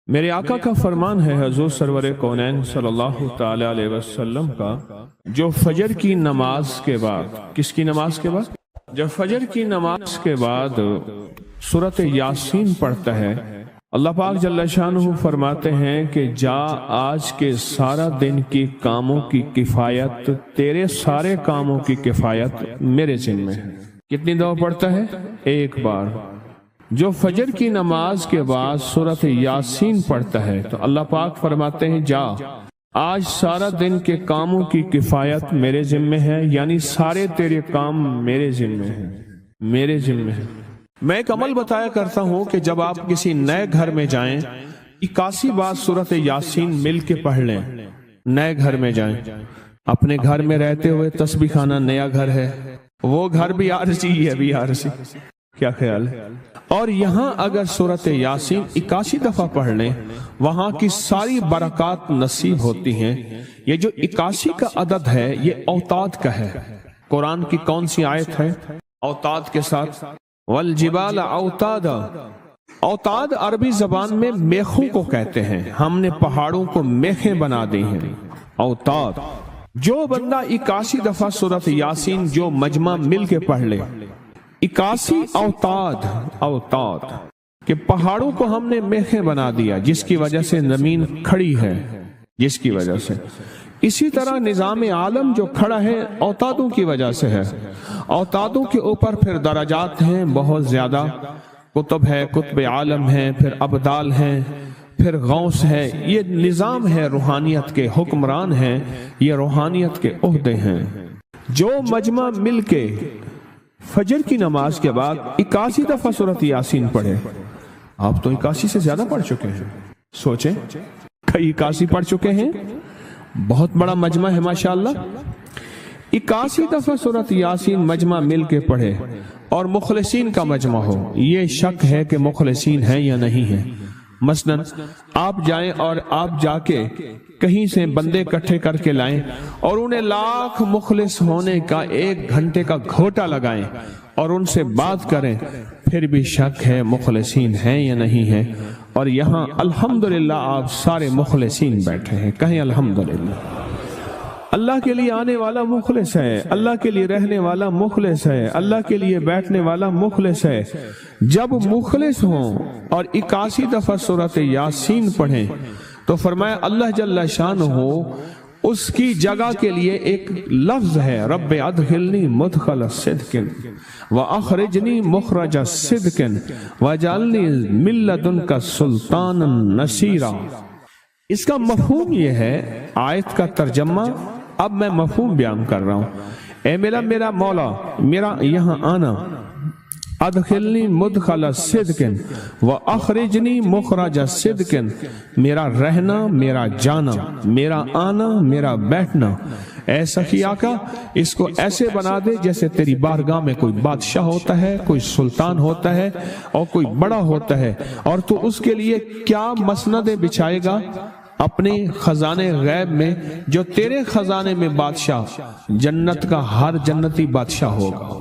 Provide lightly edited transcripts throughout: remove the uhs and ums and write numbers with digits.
میرے آقا کا فرمان ہے حضور سرور کونین صلی اللہ تعالی علیہ وسلم کا، جو فجر کی نماز کے بعد، کس کی نماز کے بعد؟ جب فجر کی نماز کے بعد سورۃ یاسین پڑھتا ہے، اللہ پاک جل شانہ فرماتے ہیں کہ جا آج کے سارا دن کی کاموں کی کفایت، تیرے سارے کاموں کی کفایت میرے ذمہ ہے۔ کتنی دفعہ پڑھتا ہے؟ ایک بار۔ جو فجر کی نماز کے بعد سورۃ یاسین پڑھتا ہے تو اللہ پاک فرماتے ہیں جا آج سارا دن کے کاموں کی کفایت میرے ذمہ ہے، یعنی سارے تیرے کام میرے ذمہ ہیں، میرے ذمہ ہیں۔ میں ایک عمل بتایا کرتا ہوں کہ جب آپ کسی نئے گھر میں جائیں 81 بار سورۃ یاسین مل کے پڑھ لیں۔ نئے گھر میں جائیں، اپنے گھر میں رہتے ہوئے تسبیح خانہ نیا گھر ہے، وہ گھر بھی عارضی ہے، بھی عارضی، کیا خیال ہے؟ اور یہاں اگر سورۃ یاسین 81 دفعہ پڑھ لیں، وہاں کی ساری برکات نصیب ہوتی ہیں۔ یہ جو 81 کا عدد ہے یہ اوتاد کا ہے۔ قرآن کی کون سی آیت ہے اوتاد کے ساتھ؟ والجبال اوتادا۔ اوتاد عربی زبان میں میخوں کو کہتے ہیں، ہم نے پہاڑوں کو میخیں بنا دی ہیں، اوتاد۔ جو بندہ 81 دفعہ سورۃ یاسین جو مجمع مل کے پڑھ لے، 81 اوتاد، اوتاد کہ پہاڑوں کو ہم نے میخیں بنا دیا، جس کی وجہ سے زمین کھڑی ہے، جس کی وجہ سے۔ اسی طرح نظام عالم جو کھڑا ہے اوتادوں کی وجہ سے ہے۔ اوتادوں کے اوپر پھر درجات ہیں بہت زیادہ، قطب ہے، قطب عالم ہے، پھر ابدال ہیں، پھر غوث ہے۔ یہ نظام ہے، روحانیت کے حکمران ہیں، یہ روحانیت کے عہدے ہیں۔ جو مجمع مل کے فجر کی نماز کے بعد 81 دفعہ سورۃ یاسین پڑھے، آپ تو 81 سے زیادہ پڑھ چکے ہیں، سوچیں کئی 81 پڑھ چکے ہیں، بہت بڑا مجمع ہے ماشاءاللہ۔ 81 دفعہ سورۃ یاسین مجمع مل کے پڑھے اور مخلصین کا مجمع ہو، یہ شک ہے کہ مخلصین ہیں یا نہیں ہیں۔ مثلاً آپ جائیں اور آپ جا کے کہیں سے بندے اکٹھے کر کے لائیں اور انہیں لاکھ مخلص ہونے کا 1 گھنٹے کا گھوٹا لگائیں اور ان سے بات کریں، پھر بھی شک ہے مخلصین ہیں یا نہیں ہیں۔ اور یہاں الحمدللہ آپ سارے مخلصین بیٹھے ہیں، کہیں الحمدللہ۔ اللہ کے لیے آنے والا مخلص ہے، اللہ کے لیے رہنے والا مخلص ہے، اللہ کے لیے بیٹھنے والا مخلص ہے۔ جب مخلص ہوں اور 81 دفعہ سورۃ یاسین پڑھیں تو فرمایا اللہ جل شانہ اس کی جگہ کے لیے ایک لفظ ہے، رب ادخلنی مدخل صدق واخرجنی مخرج صدق واجعلنی من لدنک سلطانا نصیرا۔ اس کا مفہوم یہ ہے، آیت کا ترجمہ اب میں مفہوم بیان کر رہا ہوں۔ اے میرا مولا، میرا یہاں آنا، ادخلنی مدخل صدق واخرجنی مخرج صدق، میرا رہنا، میرا جانا، میرا آنا، میرا بیٹھنا، اے سخی آقا اس کو ایسے بنا دے جیسے تیری بارگاہ میں کوئی بادشاہ ہوتا ہے، کوئی سلطان ہوتا ہے اور کوئی بڑا ہوتا ہے، اور تو اس کے لیے کیا مسندیں بچھائے گا اپنے خزانے غیب میں، جو تیرے خزانے میں بادشاہ جنت کا ہر جنتی بادشاہ ہوگا،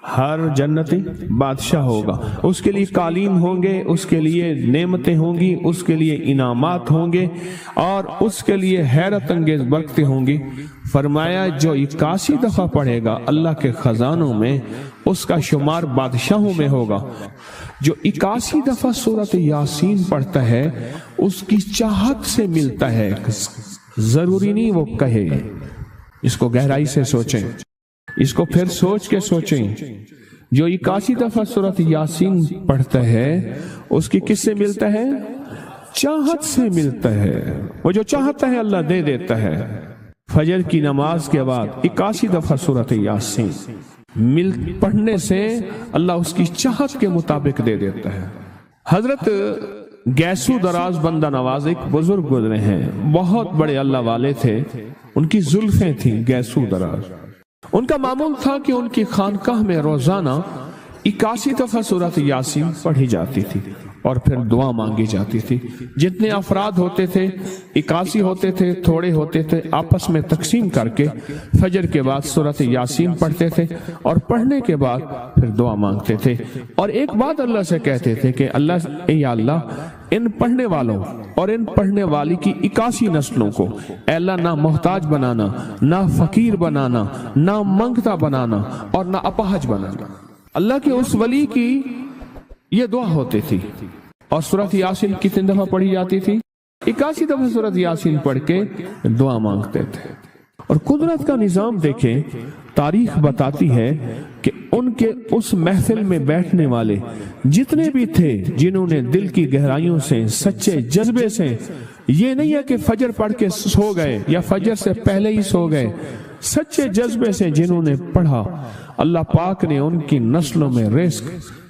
ہر جنتی بادشاہ ہوگا۔ اس کے لیے قالین ہوں گے، اس کے لیے نعمتیں ہوں گی، اس کے لیے انعامات ہوں گے اور اس کے لیے حیرت انگیز برکتیں ہوں گی۔ فرمایا جو 81 دفعہ پڑھے گا اللہ کے خزانوں میں، اس کا شمار بادشاہوں میں ہوگا۔ جو 81 دفعہ سورۃ یاسین پڑھتا ہے اس کی چاہت سے ملتا ہے، ضروری نہیں وہ کہے۔ اس کو گہرائی سے سوچیں، اس کو پھر سوچ کے سوچیں۔ جو 81 دفعہ سورۃ یاسین پڑھتا ہے اس کی کس سے ملتا ہے؟ چاہت سے ملتا ہے۔ وہ جو چاہتا ہے اللہ دے دیتا ہے۔ فجر کی نماز کے بعد 81 دفعہ سورۃ یاسین پڑھنے سے اللہ اس کی چاہت کے مطابق دے دیتا ہے۔ حضرت گیسو دراز بندہ نواز ایک بزرگ گزرے ہیں، بہت بڑے اللہ والے تھے، ان کی زلفیں تھیں گیسو دراز۔ ان کا معمول تھا کہ ان کی خانقاہ میں روزانہ 81 دفعہ سورۃ یاسین پڑھی جاتی تھی اور پھر دعا مانگی جاتی تھی۔ جتنے افراد ہوتے تھے 81 ہوتے تھے، تھوڑے ہوتے تھے، آپس میں تقسیم کر کے فجر کے بعد سورۃ یاسین پڑھتے تھے اور پڑھنے کے بعد پھر دعا مانگتے تھے اور ایک بات اللہ سے کہتے تھے کہ اللہ، یا اللہ ان پڑھنے والوں اور ان پڑھنے والی کی 81 نسلوں کو اے اللہ نہ محتاج بنانا، نہ فقیر بنانا، نہ منگتا بنانا اور نہ اپاہج بنانا۔ اللہ کے اس ولی کی یہ دعا ہوتی تھی، اور سورۃ یاسین کتنے دفعہ پڑھی جاتی تھی؟ 81 دفعہ سورۃ یاسین پڑھ کے دعا مانگتے تھے۔ اور قدرت کا نظام دیکھیں، تاریخ بتاتی ہے کہ ان کے اس محفل میں بیٹھنے والے جتنے بھی تھے، جنہوں نے دل کی گہرائیوں سے سچے جذبے سے، یہ نہیں ہے کہ فجر پڑھ کے سو گئے یا فجر سے پہلے ہی سو گئے، سچے جذبے سے جنہوں نے پڑھا، اللہ پاک نے ان کی نسلوں میں رزق،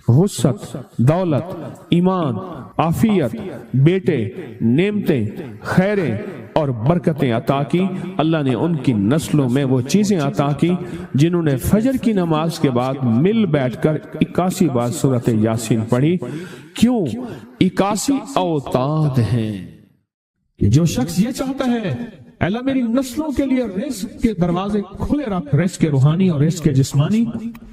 وسعت، دولت، ایمان، عافیت، بیٹے، نعمتیں، خیریں اور برکتیں عطا کی۔ اللہ نے ان کی نسلوں میں وہ چیزیں عطا کی جنہوں نے فجر کی نماز کے بعد مل بیٹھ کر 81 بار سورۃ یاسین پڑھی۔ کیوں؟ 81 اوتاد ہیں کہ جو شخص یہ چاہتا ہے اللہ میری نسلوں کے لیے رزق کے دروازے کھلے رکھ، رزق کے روحانی اور رزق کے جسمانی،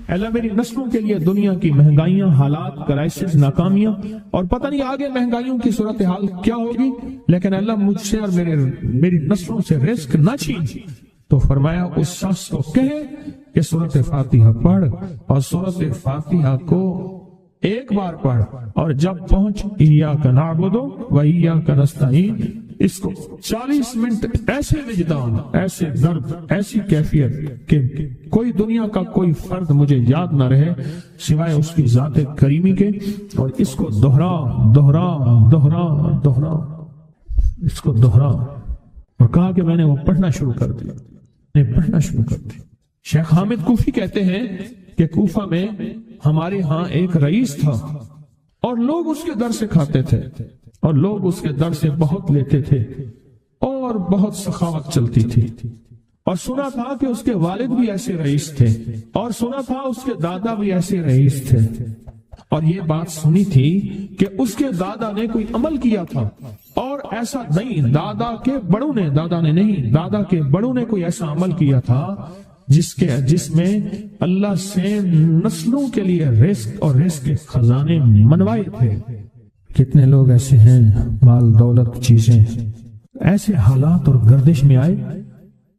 اللہ میری نسلوں کے لیے دنیا کی مہنگائیاں، حالات، کرائسس، ناکامیاں اور پتہ نہیں آگے مہنگائیوں کی صورتحال کیا ہوگی، لیکن اللہ مجھ سے اور میری نسلوں سے رزق نہ چھین، تو فرمایا اس شخص کو کہے کہ سورۃ فاتحہ پڑھ، اور سورۃ فاتحہ کو ایک بار پڑھ، اور جب پہنچ ایاک نعبد و ایاک نستعین، اس کو 40 منٹ ایسے وجدان، ایسے درد، ایسی کیفیت کہ کوئی دنیا کا کوئی فرد مجھے یاد نہ رہے سوائے اس کی ذات کریمی کے، اور اس کو دہرا دہرا دہرا دہرا، اس کو دہرا، اور کہا کہ میں نے وہ پڑھنا شروع کر دیا، شیخ حامد کوفی کہتے ہیں کہ کوفہ میں ہمارے ہاں ایک رئیس تھا، اور لوگ اس کے در سے کھاتے تھے، اور لوگ اس کے در سے بہت لیتے تھے، اور بہت سخاوت چلتی تھی، اور سنا تھا کہ اس کے والد بھی ایسے رئیس تھے، اور سنا تھا اس کے دادا بھی ایسے رئیس تھے، اور یہ بات سنی تھی کہ اس کے دادا نے کوئی عمل کیا تھا، اور ایسا نہیں، دادا کے بڑوں نے کوئی ایسا عمل کیا تھا جس میں اللہ سے نسلوں کے لیے رزق اور رزق کے خزانے منوائے تھے۔ کتنے لوگ ایسے ہیں، مال دولت چیزیں، ایسے حالات اور گردش میں آئے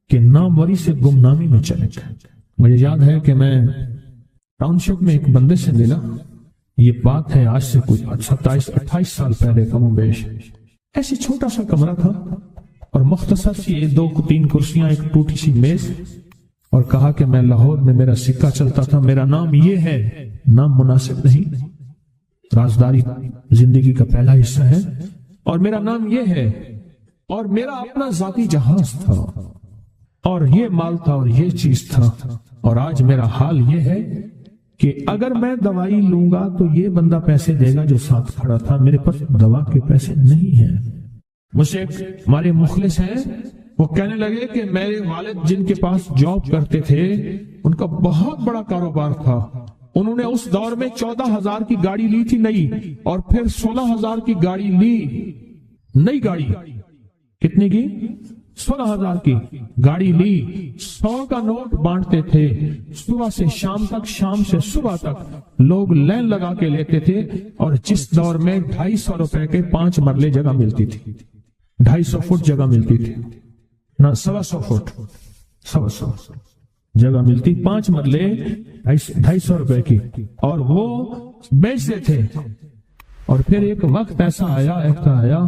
کہ ناموری سے گمنامی میں چلے گئے۔ مجھے یاد ہے کہ میں ٹاؤن شپ میں ایک بندے سے ملا، یہ بات ہے آج سے کچھ 27-28 سال پہلے کم و بیش، ایسے چھوٹا سا کمرہ تھا اور مختصر سی 2-3 کرسیاں، ایک ٹوٹی سی میز، اور کہا کہ میں لاہور میں میرا سکہ چلتا تھا، میرا نام یہ ہے، نام مناسب نہیں، رازداری زندگی کا پہلا حصہ ہے، اور میرا نام یہ ہے، اور میرا اپنا ذاتی جہاز تھا، اور یہ مال تھا، اور یہ چیز تھا، اور آج میرا حال یہ ہے کہ اگر میں دوائی لوں گا تو یہ بندہ پیسے دے گا جو ساتھ کھڑا تھا، میرے پاس دوا کے پیسے نہیں ہیں۔ مجھ سے ہمارے مخلص ہیں، وہ کہنے لگے کہ میرے والد جن کے پاس جاب کرتے تھے ان کا بہت بڑا کاروبار تھا، انہوں نے اس دور میں 14,000 کی گاڑی لی تھی نئی، اور پھر 16,000 کی گاڑی لی، نئی گاڑی، کتنے کی؟ 16,000 کی گاڑی لی، 100 کا نوٹ بانٹتے تھے، صبح سے شام تک، شام سے صبح تک لوگ لائن لگا کے لیتے تھے، اور جس دور میں 250 روپے کے 5 مرلے جگہ ملتی تھی، 250 فٹ جگہ ملتی تھی، نہ 125 فٹ، 125 جگہ ملتی، 5 مرلے 250 روپے کی، اور وہ بیچتے تھے۔ اور پھر ایک وقت ایسا آیا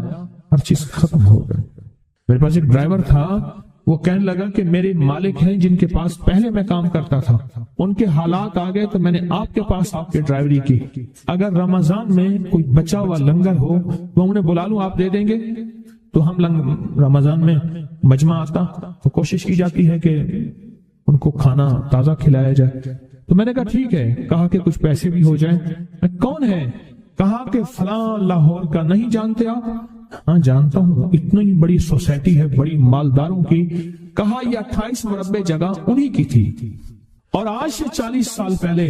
ہر چیز ختم ہو گئی۔ میرے پاس ایک ڈرائیور تھا، وہ کہنے لگا کہ میرے مالک ہیں جن کے پاس پہلے میں کام کرتا تھا، ان کے حالات آ گئے تو میں نے آپ کے پاس آپ کی ڈرائیوری کی، اگر رمضان میں کوئی بچا ہوا لنگر ہو تو انہیں بلا لوں، آپ دے دیں گے؟ تو ہم رمضان میں مجمع آتا تو کوشش کی جاتی ہے کہ ان کو کھانا تازہ کھلایا جائے، تو میں نے کہا ٹھیک ہے، کہا کہ کچھ پیسے بھی ہو جائیں۔ کون ہے؟ کہا کہ فلاں لاہور کا، نہیں جانتے آپ؟ ہاں جانتا ہوں، اتنی بڑی سوسائٹی ہے، بڑی مالداروں کی۔ کہا یہ 28 مربع جگہ انہی کی تھی، اور آج سے 40 سال پہلے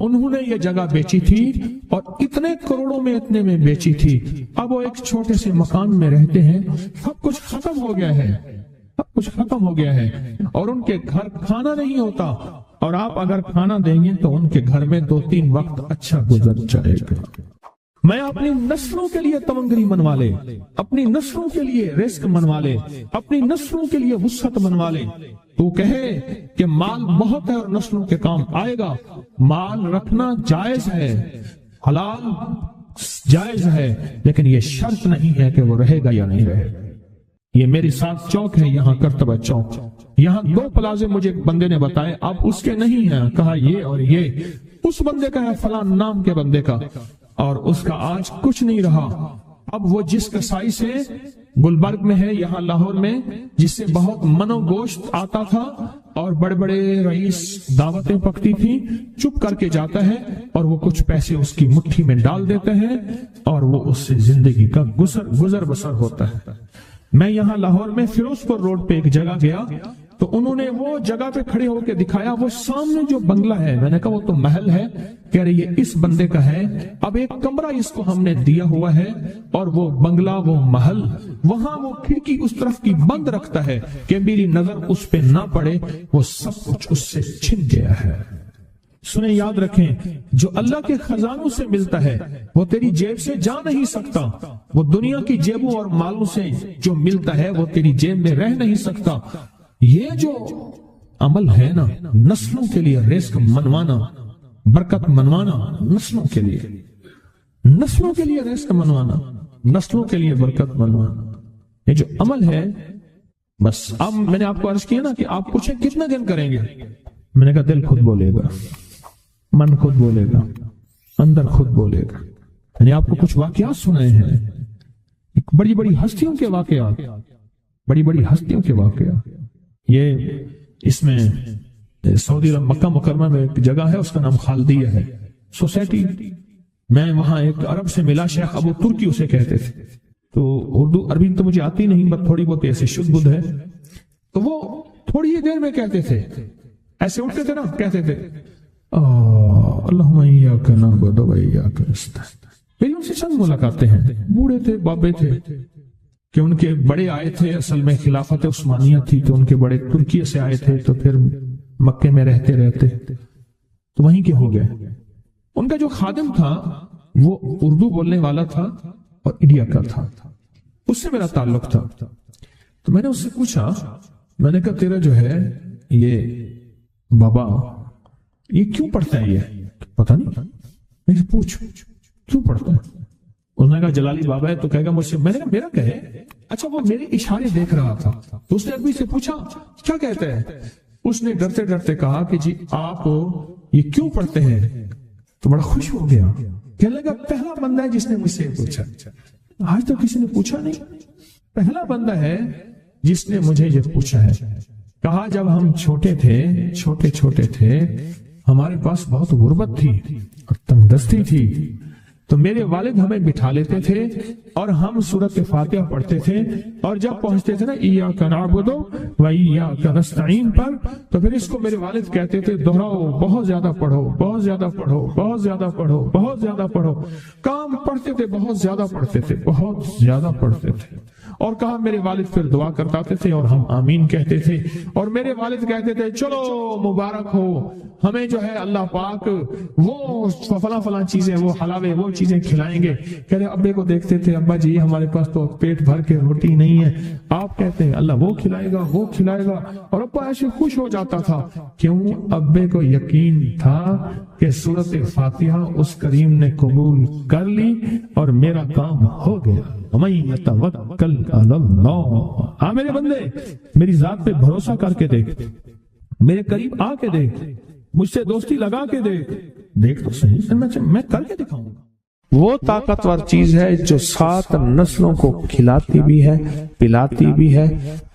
انہوں نے یہ جگہ بیچی تھی، اور اتنے کروڑوں میں اتنے میں بیچی تھی، اب وہ ایک چھوٹے سے مکان میں رہتے ہیں، سب کچھ ختم ہو گیا ہے، سب کچھ ختم ہو گیا ہے، اور ان کے گھر کھانا نہیں ہوتا، اور آپ اگر کھانا دیں گے تو ان کے گھر میں 2-3 وقت اچھا گزر جائے گا۔ میں اپنی نسلوں کے لیے تمنگری منوا لے، اپنی نسلوں کے لیے رزق منوا لے، اپنی نسلوں کے لیے وسعت منوا لے۔ تو کہے کہ مال بہت ہے اور نسلوں کے کام آئے گا، مال رکھنا جائز ہے، حلال جائز ہے، لیکن یہ شرط نہیں ہے کہ وہ رہے گا یا نہیں رہے گا۔ یہ میری ساتھ چوک ہے، یہاں کرتبہ چوک، یہاں 2 پلازے مجھے ایک بندے نے بتائے، اب اس کے نہیں ہیں، کہا یہ اور یہ اس بندے کا ہے، فلاں نام کے بندے کا، اور اس کا آج کچھ نہیں رہا۔ اب وہ جس کسائی سے گلبرگ میں ہے، یہاں لاہور میں، جس سے بہت منو گوشت آتا تھا اور بڑے بڑے رئیس دعوتیں پکتی تھی، چپ کر کے جاتا ہے اور وہ کچھ پیسے اس کی مٹھی میں ڈال دیتے ہیں اور وہ اس سے زندگی کا گزر بسر ہوتا ہے۔ میں یہاں لاہور میں فیروز پور روڈ پہ ایک جگہ گیا تو انہوں نے وہ جگہ پہ کھڑے ہو کے دکھایا، وہ سامنے جو بنگلہ ہے، میں نے کہا وہ تو محل ہے، کہہ رہے یہ اس بندے کا ہے، اب ایک کمرہ اس کو ہم نے دیا ہوا ہے اور وہ بنگلہ وہ محل، وہاں وہ کھڑکی اس طرف کی بند رکھتا ہے کہ میری نظر اس پہ نہ پڑے، وہ سب کچھ اس سے چھن گیا ہے۔ سنیں، یاد رکھیں، جو اللہ کے خزانوں سے ملتا ہے وہ تیری جیب سے جا نہیں سکتا، وہ دنیا کی جیبوں اور مالوں سے جو ملتا ہے وہ تیری جیب میں رہ نہیں سکتا۔ یہ جو عمل ہے نا، نسلوں کے لیے رزق منوانا، برکت منوانا، نسلوں کے لیے رزق منوانا، نسلوں کے لیے برکت منوانا، یہ جو عمل ہے، بس اب میں نے آپ کو عرض کیا نا کہ آپ پوچھیں کتنے دن کریں گے، میں نے کہا دل خود بولے گا، من خود بولے گا، اندر خود بولے گا۔ میں نے آپ کو کچھ واقعات سنائے ہیں، بڑی بڑی ہستیوں کے واقعات، بڑی بڑی ہستیوں کے واقعات۔ یہ اس میں سعودی عرب مکہ مکرمہ میں ایک جگہ ہے، اس کا نام خالدیہ ہے سوسائٹی، میں وہاں ایک عرب سے ملا، شیخ ابو ترکی اسے کہتے تھے، تو اردو عربی تو مجھے آتی نہیں، بس تھوڑی بہت ایسے شدھ بدھ ہے، تو وہ تھوڑی ہی دیر میں کہتے تھے، ایسے اٹھتے تھے نا، کہتے تھے اللہم ایاک نعبد و ایاک نستعین۔ میری ان سے چند ملاقاتیں ہیں، بوڑھے تھے، بابے تھے، کہ ان کے بڑے آئے تھے، اصل میں خلافت عثمانیہ تھی تو ان کے بڑے ترکیہ سے آئے تھے، تو پھر مکے میں رہتے تو وہیں کے ہو گئے۔ ان کا جو خادم تھا وہ اردو بولنے والا تھا اور انڈیا کا تھا، اس سے میرا تعلق تھا، تو میں نے اس سے پوچھا، میں نے کہا تیرا جو ہے یہ بابا یہ کیوں پڑھتا ہے؟ یہ پتہ نہیں، میں پوچھ کیوں پڑھتا ہے؟ اس نے کہا جلالی بابا ہے، تو کہے گا مجھ سے، میں نے کہا میرا کہے، اچھا وہ میرے اشارے دیکھ رہا تھا، تو اس نے عربی سے پوچھا کیا کہتا ہے؟ اس نے ڈرتے ڈرتے کہا کہ جی آپ یہ کیوں پڑھتے ہیں؟ تو بڑا خوش ہو گیا، کہنے لگا پہلا بندہ ہے جس نے مجھ سے پوچھا، آج تو کسی نے پوچھا نہیں، پہلا بندہ ہے جس نے مجھے یہ پوچھا ہے۔ کہا جب ہم چھوٹے تھے ہمارے پاس بہت غربت تھی اور تنگ دستی تھی، تو میرے والد ہمیں بٹھا لیتے تھے اور ہم سورۃ فاتحہ پڑھتے تھے، اور جب پہنچتے تھے نا ایاک نعبد و ایاک نستعین پر، تو پھر اس کو میرے والد کہتے تھے دہراؤ، بہت زیادہ پڑھو، بہت زیادہ پڑھو، بہت زیادہ پڑھو، بہت زیادہ پڑھو۔ کام پڑھتے تھے، بہت زیادہ پڑھتے تھے، بہت زیادہ پڑھتے تھے، اور کہا میرے والد پھر دعا کرتے تھے اور ہم آمین کہتے تھے، اور میرے والد کہتے تھے چلو مبارک ہو، ہمیں جو ہے اللہ پاک وہ فلاں چیزیں، وہ حلاوے، وہ چیزیں کھلائیں گے۔ کہہ رہے ابے کو دیکھتے تھے، ابا جی ہمارے پاس تو پیٹ بھر کے روٹی نہیں ہے، آپ کہتے ہیں اللہ وہ کھلائے گا، وہ کھلائے گا، اور ابا ایسے خوش ہو جاتا تھا۔ کیوں؟ ابے کو یقین تھا کہ سورۃ فاتحہ اس کریم نے قبول کر لی اور میرا کام ہو گیا۔ وَمَن يَتَوَكَّلْ عَلَى اللَّهِ، ہاں میرے بندے میری ذات پہ بھروسہ کر کے دیکھ، میرے قریب آ کے دیکھ، مجھ سے دوستی لگا کے دیکھ تو صحیح، میں کر کے دکھاؤں گا۔ وہ طاقتور چیز ہے جو 7 نسلوں کو کھلاتی بھی ہے، پلاتی بھی ہے،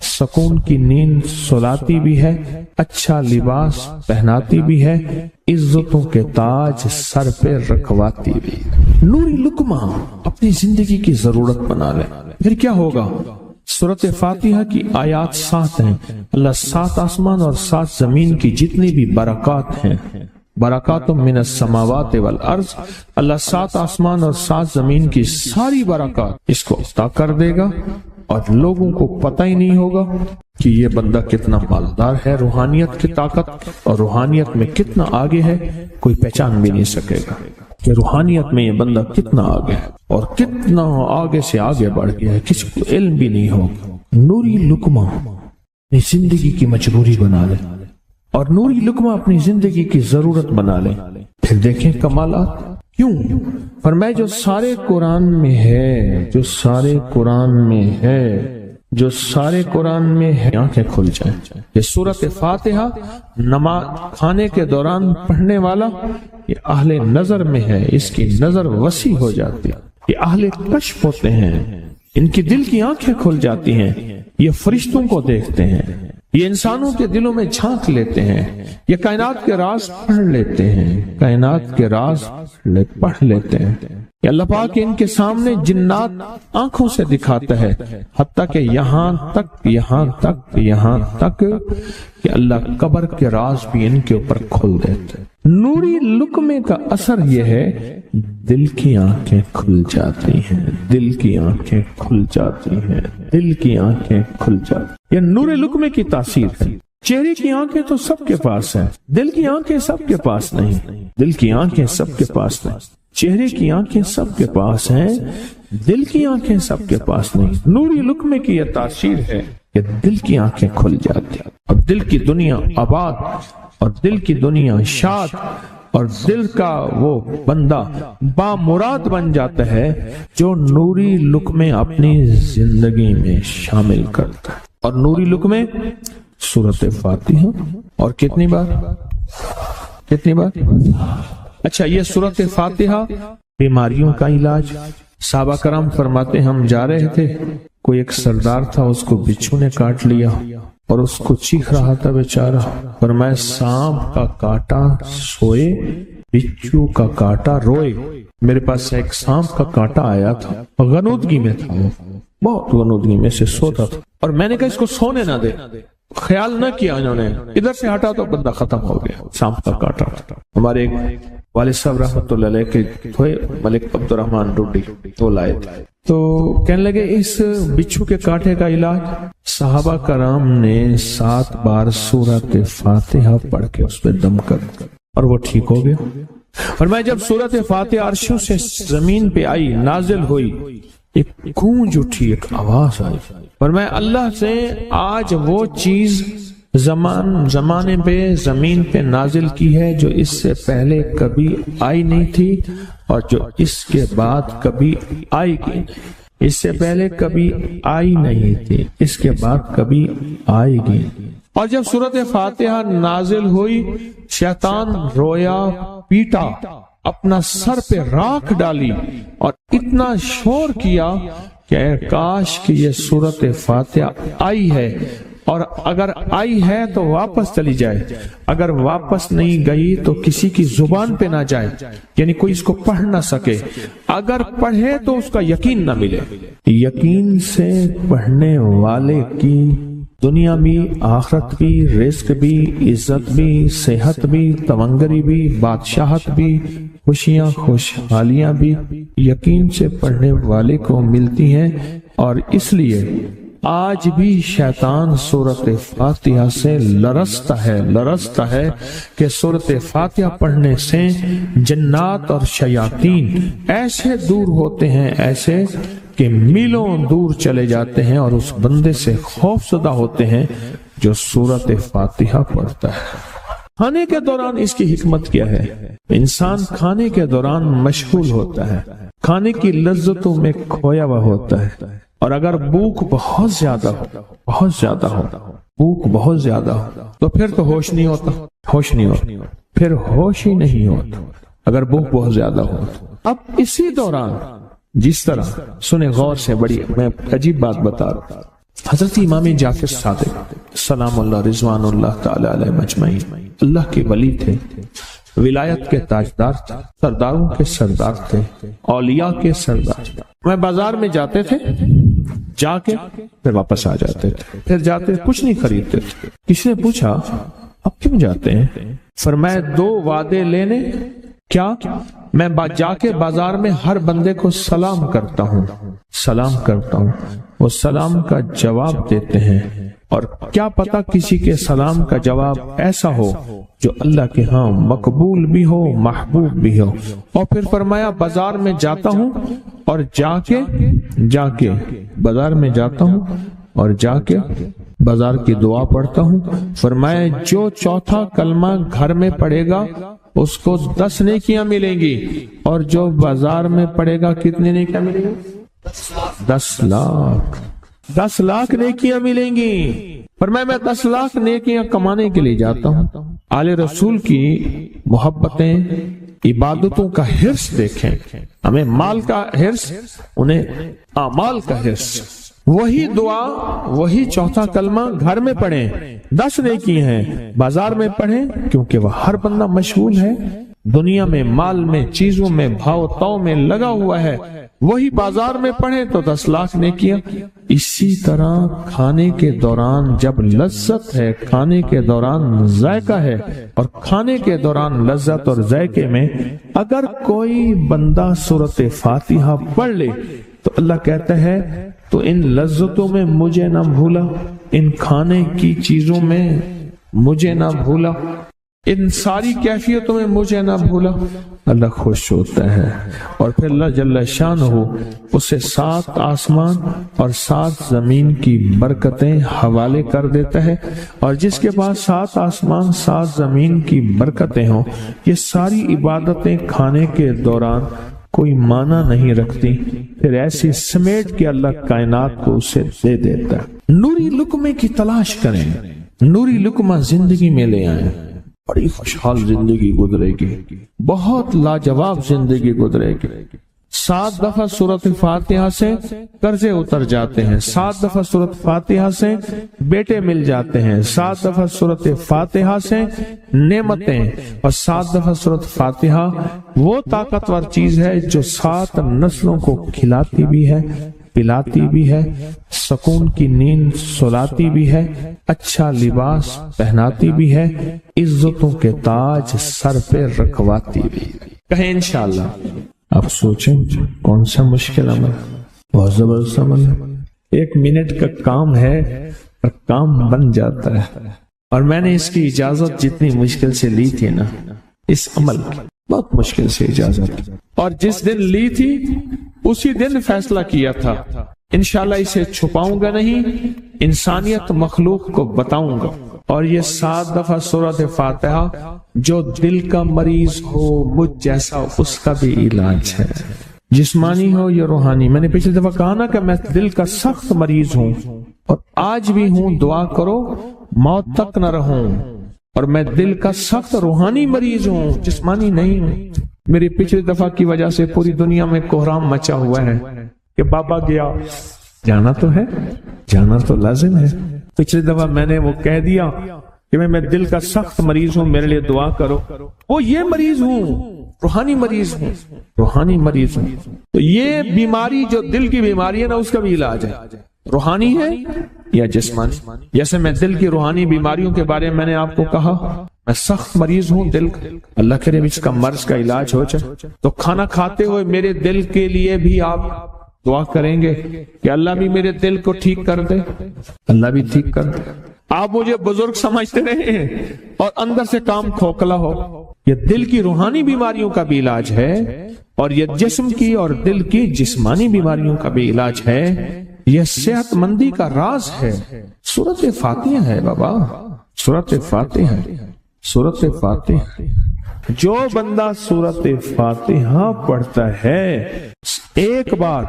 سکون کی نیند سلاتی بھی ہے، اچھا لباس پہناتی بھی ہے، عزتوں کے تاج سر پہ رکھواتی بھی۔ نوری لقمہ اپنی زندگی کی ضرورت بنا لے، پھر کیا ہوگا؟ سورۃ فاتحہ کی آیات 7 ہیں، اللہ 7 آسمان اور 7 زمین کی جتنی بھی برکات ہیں، برکات من السماوات والارض، اللہ 7 آسمان اور 7 زمین کی ساری برکات اس کو عطا کر دے گا، اور لوگوں کو پتہ ہی نہیں ہوگا کہ یہ بندہ کتنا مالدار ہے، روحانیت کی طاقت اور روحانیت میں کتنا آگے ہے، کوئی پہچان بھی نہیں سکے گا۔ کہ روحانیت میں یہ بندہ کتنا آگے ہے اور کتنا آگے سے آگے بڑھ گیا ہے، کسی کو علم بھی نہیں ہوگا۔ نوری لقمہ اپنی زندگی کی مجبوری بنا لے اور نوری لقمہ اپنی زندگی کی ضرورت بنا لے، پھر دیکھیں کمالات۔ کیوں؟ فرمایا جو سارے قرآن میں ہے، جو سارے قرآن میں ہے، جو سارے قرآن میں ہے، آنکھیں کھل جائیں۔ یہ سورۃ فاتحہ نماز کھانے کے دوران پڑھنے والا یہ اہل نظر میں ہے، اس کی نظر وسیع ہو جاتی ہے، یہ اہل کشف ہوتے ہیں، ان کی دل کی آنکھیں کھل جاتی ہیں، یہ فرشتوں کو دیکھتے ہیں، یہ انسانوں کے دلوں میں جھانک لیتے ہیں، یہ کائنات کے راز پڑھ لیتے ہیں، کائنات کے راز پڑھ لیتے ہیں۔ یہ اللہ پاک ان کے سامنے جنات آنکھوں سے دکھاتا ہے، حتیٰ کہ یہاں تک کہ اللہ قبر کے راز بھی ان کے اوپر کھول دیتے ہیں۔ نوری لقمے کا اثر یہ ہے دل کی آنکھیں کھل جاتی ہیں، دل کی آنکھیں کھل جاتی ہیں، دل کی آنکھیں کھل جاتی ہیں۔ یہ نور لقمے کی تاثیر ہے۔ چہرے کی آنکھیں تو سب کے پاس ہیں، دل کی آنکھیں سب کے پاس نہیں، دل کی آنکھیں سب کے پاس نہیں، چہرے کی آنکھیں سب کے پاس ہیں، دل کی آنکھیں سب کے پاس نہیں۔ نوری لقمے کی یہ تاثیر ہے کہ دل کی آنکھیں کھل جاتی ہیں اور دل کی دنیا آباد اور دل کی دنیا شاد اور دل کا وہ بندہ بامراد بن جاتا ہے جو نوری لقمے اپنی زندگی میں شامل کرتا ہے۔ اور نوری لقمے سورۃ فاتحہ، اور کتنی بار؟ اچھا، یہ سورۃ فاتحہ بیماریوں کا علاج۔ صحابہ کرام فرماتے ہم جا رہے تھے، کوئی ایک سردار تھا، اس کو بچھو نے کاٹ لیا اور اس کو چیخ رہا تھا بیچارہ، فرمایا سانپ کا کاٹا سوئے، بچھو کا کاٹا روئے۔ میرے پاس ایک سانپ کا کاٹا آیا تھا، غنودگی میں تھا، وہ بہت غنودگی میں سے سوتا تھا، اور میں نے کہا اس کو سونے نہ دے، خیال نہ کیا انہوں نے، ادھر سے ہٹا تو بندہ ختم ہو گیا، سانپ کا کاٹا تھا۔ ہمارے ایک والد صاحب رحمۃ اللہ علیہ کے تھے ملک عبد الرحمن ڈوڈی، وہ لائے تو کہنے لگے اس بچھو کے کاٹے کا علاج، صحابہ کرام نے 7 بار سورۃ فاتحہ پڑھ کے اس پہ دم کر اور وہ ٹھیک ہو گیا۔ اور میں جب سورۃ فاتحہ عرشوں سے زمین پہ آئی، نازل ہوئی، ایک گونج اٹھی، ایک آواز آئی، اور میں اللہ سے آج وہ چیز زمانے پہ زمین پہ نازل کی ہے جو اس سے پہلے کبھی آئی نہیں تھی اور جو اس کے بعد کبھی آئے گی، اس سے پہلے کبھی آئی نہیں تھی، اس کے بعد کبھی آئے گی۔ اور جب سورۃ فاتحہ نازل ہوئی، شیطان رویا، پیٹا، اپنا سر پہ راکھ ڈالی اور اتنا شور کیا کہ کاش کہ یہ سورۃ فاتحہ آئی ہے، اور اگر آئی ہے تو واپس چلی جائے، اگر واپس نہیں گئی تو کسی کی زبان پہ نہ جائے، یعنی کوئی اس کو پڑھ نہ سکے، اگر پڑھے تو اس کا یقین نہ ملے۔ یقین سے پڑھنے والے کی دنیا بھی، آخرت بھی، رزق بھی، عزت بھی، صحت بھی، تمنگری بھی، بادشاہت بھی، خوشیاں خوشحالیاں بھی یقین سے پڑھنے والے کو ملتی ہیں۔ اور اس لیے آج بھی شیطان سورۃ فاتحہ سے لرزتا ہے کہ سورۃ فاتحہ پڑھنے سے جنات اور شیاطین ایسے دور ہوتے ہیں، ایسے کہ میلوں دور چلے جاتے ہیں، اور اس بندے سے خوف زدہ ہوتے ہیں جو سورۃ فاتحہ پڑھتا ہے۔ کھانے کے دوران اس کی حکمت کیا ہے؟ انسان کھانے کے دوران مشغول ہوتا ہے، کھانے کی لذتوں میں کھویا ہوا ہوتا ہے، اور اگر بھوک بہت زیادہ ہو، بھوک بہت زیادہ ہو تو پھر تو ہوش نہیں ہوتا، پھر ہوش ہی نہیں ہوتا اگر بھوک بہت زیادہ ہو۔ اب اسی دوران جس طرح سنیں غور سے، بڑی میں عجیب بات بتا رہا ہوں، حضرت امام جعفر صادق سلام اللہ رضوان اللہ تعالی علیہ مجمعین اللہ کے ولی تھے، ولایت کے تاجدار تھے، سرداروں کے سردار تھے، اولیاء کے سردار تھے۔ میں بازار میں جاتے تھے، جا کے پھر واپس آ جاتے تھے، پھر جاتے کچھ نہیں خریدتے تھے۔ کسی نے پوچھا اب کیوں جاتے ہیں؟ فرمایا 2 وعدے لینے، کیا میں جا کے بازار میں ہر بندے کو سلام کرتا ہوں، وہ سلام کا جواب دیتے ہیں، اور کیا پتا کسی کے سلام کا جواب ایسا ہو جو اللہ کے ہاں مقبول بھی ہو محبوب بھی ہو۔ اور پھر فرمایا بازار میں جاتا ہوں اور جا کے بازار میں جاتا ہوں اور جا کے بازار کی دعا پڑھتا ہوں۔ فرمایا جو چوتھا کلمہ گھر میں پڑھے گا اس کو 10 نیکیاں ملیں گی، اور جو بازار میں پڑھے گا کتنی نیکیاں ملیں گی؟ 10 لاکھ نیکیاں ملیں گی۔ فرمایا میں 10 لاکھ نیکیاں کمانے کے لیے جاتا ہوں۔ آل رسول کی محبتیں، عبادتوں کا حرص دیکھیں، ہمیں مال کا حرص، انہیں اعمال کا حرص۔ وہی دعا، وہی چوتھا کلمہ گھر میں پڑھیں، 10 نیکی ہیں، بازار میں پڑھیں کیونکہ وہ ہر بندہ مشغول ہے، دنیا میں، مال میں، چیزوں میں، بھاؤ تاؤ میں لگا ہوا ہے، وہی بازار میں پڑھیں تو 10 لاکھ نیکیاں۔ اسی طرح کھانے کے دوران جب لذت ہے، کھانے کے دوران ذائقہ ہے، اور کھانے کے دوران لذت اور ذائقے میں اگر کوئی بندہ سورۃ فاتحہ پڑھ لے تو اللہ کہتا ہے تو ان لذتوں میں مجھے نہ بھولا، ان کھانے کی چیزوں میں مجھے نہ بھولا، ان ساری کیفیتوں میں مجھے نہ بھولا۔ اللہ خوش ہوتا ہے، اور پھر اللہ جل شانہ اسے 7 آسمان اور 7 زمین کی برکتیں حوالے کر دیتا ہے، اور جس کے پاس 7 آسمان 7 زمین کی برکتیں ہوں، یہ ساری عبادتیں کھانے کے دوران کوئی معنی نہیں رکھتی، پھر ایسی سمیٹ کے اللہ کائنات کو اسے دے دیتا ہے۔ نوری لقمے کی تلاش کریں، نوری لقمہ زندگی میں لے آئیں، بڑی خوشحال زندگی گزرے گی، بہت لاجواب زندگی گزرے گی۔ 7 دفعہ سورۃ فاتحہ سے قرضے اتر جاتے ہیں، 7 دفعہ سورۃ فاتحہ سے بیٹے مل جاتے ہیں، 7 دفعہ سورۃ فاتحہ سے نعمتیں، اور 7 دفعہ سورۃ فاتحہ وہ طاقتور چیز ہے جو 7 نسلوں کو کھلاتی بھی ہے، پلاتی بھی ہے، سکون کی نیند سلاتی بھی ہے، اچھا لباس پہناتی بھی ہے، عزتوں کے تاج سر پہ رکھواتی بھی ہے۔ کہیں انشاءاللہ۔ آپ سوچیں کون سا مشکل عمل، بہت زبردست عمل ہے، 1 منٹ کا کام ہے اور کام بن جاتا ہے۔ اور میں نے اس کی اجازت جتنی مشکل سے لی تھی نا، اس عمل کی بہت مشکل سے اجازت، اور جس دن لی تھی اسی دن فیصلہ کیا تھا انشاءاللہ اسے چھپاؤں گا نہیں، انسانیت مخلوق کو بتاؤں گا۔ اور یہ 7 دفعہ سورۃ فاتحہ جو دل کا مریض ہو مجھ جیسا اس کا بھی علاج ہے، جسمانی ہو یا روحانی۔ میں نے پچھلی دفعہ کہا نا کہ میں دل کا سخت مریض ہوں اور آج بھی ہوں، دعا کرو موت تک نہ رہوں، اور میں دل کا سخت روحانی مریض ہوں، جسمانی نہیں ہوں۔ میری پچھلی دفعہ کی وجہ سے پوری دنیا میں کوہرام مچا ہوا ہے کہ بابا گیا، جانا تو ہے، جانا تو لازم ہے۔ پچھلی دفعہ میں نے وہ کہہ دیا کہ میں دل کا سخت مریض ہوں، میرے لیے دعا کرو، وہ یہ مریض ہوں، روحانی مریض ہوں، روحانی مریض ہوں۔ تو یہ بیماری جو دل کی بیماری ہے نا، اس کا بھی علاج ہے، روحانی ہے یا جسمانی۔ جیسے میں دل کی روحانی بیماریوں کے بارے میں نے آپ کو کہا، میں سخت مریض ہوں دل کا، اللہ کرے اس کا مرض کا علاج ہو جائے۔ تو کھانا کھاتے ہوئے میرے دل کے لیے بھی آپ دعا کریں گے کہ اللہ بھی میرے دل کو ٹھیک کر دے، اللہ بھی ٹھیک کر دے۔ آپ مجھے بزرگ سمجھتے رہے اور اندر سے کام کھوکھلا ہو۔ یہ دل کی روحانی بیماریوں کا بھی علاج ہے، اور یہ جسم کی اور دل کی جسمانی بیماریوں کا بھی علاج ہے۔ یہ صحت مندی کا راز ہے، سورۃ فاتحہ ہے بابا، سورۃ فاتحہ، سورۃ فاتحہ۔ جو بندہ سورۃ فاتحہ پڑھتا ہے ایک بار،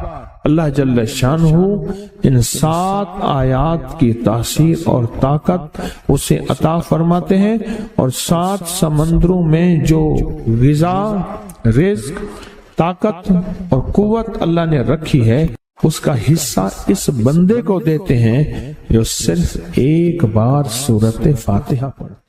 اللہ جل شانہ ان 7 آیات کی تاثیر اور طاقت اسے عطا فرماتے ہیں، اور 7 سمندروں میں جو غذا، رزق، طاقت اور قوت اللہ نے رکھی ہے اس کا حصہ اس بندے کو دیتے ہیں جو صرف ایک بار سورۃ فاتحہ پڑھتا ہے۔